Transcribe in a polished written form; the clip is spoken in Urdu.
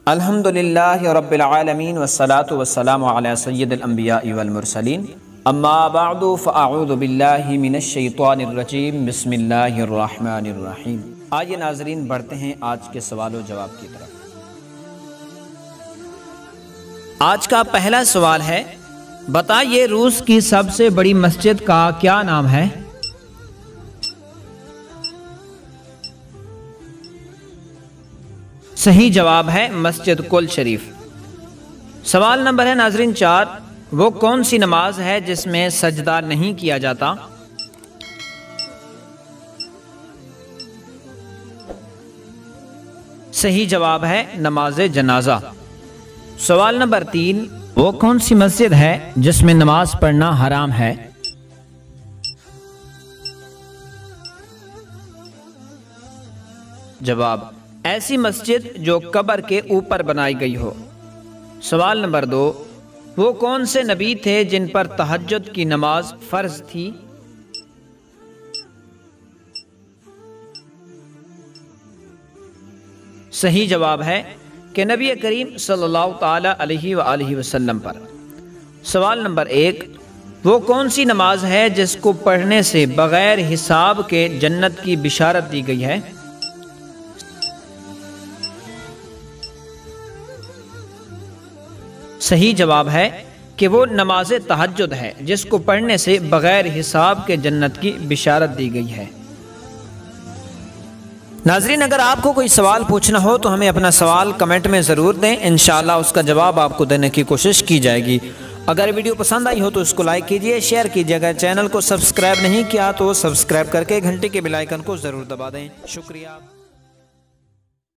الحمدللہ رب العالمین والصلاة والسلام علی سید الانبیاء والمرسلین اما بعد فاعوذ باللہ من الشیطان الرجیم بسم اللہ الرحمن الرحیم۔ آئیے ناظرین بڑھتے ہیں آج کے سوال و جواب کی طرف۔ آج کا پہلا سوال ہے، بتائیے روس کی سب سے بڑی مسجد کا کیا نام ہے؟ صحیح جواب ہے مسجد کل شریف۔ سوال نمبر ہے ناظرین 4، وہ کون سی نماز ہے جس میں سجدہ نہیں کیا جاتا؟ صحیح جواب ہے نماز جنازہ۔ سوال نمبر 3، وہ کون سی مسجد ہے جس میں نماز پڑھنا حرام ہے؟ جواب، ایسی مسجد جو قبر کے اوپر بنائی گئی ہو۔ سوال نمبر 2، وہ کون سے نبی تھے جن پر تہجد کی نماز فرض تھی؟ صحیح جواب ہے کہ نبی کریم صلی اللہ تعالی علیہ وآلہ وسلم پر۔ سوال نمبر 1، وہ کون سی نماز ہے جس کو پڑھنے سے بغیر حساب کے جنت کی بشارت دی گئی ہے؟ صحیح جواب ہے کہ وہ نماز تہجد ہے جس کو پڑھنے سے بغیر حساب کے جنت کی بشارت دی گئی ہے۔ ناظرین، اگر آپ کو کوئی سوال پوچھنا ہو تو ہمیں اپنا سوال کمنٹ میں ضرور دیں، انشاءاللہ اس کا جواب آپ کو دینے کی کوشش کی جائے گی۔ اگر ویڈیو پسند آئی ہو تو اس کو لائک کیجئے، شیئر کیجئے، اگر چینل کو سبسکرائب نہیں کیا تو سبسکرائب کر کے گھنٹی کے بیل آئیکن کو ضرور دبا دیں۔ شکریہ۔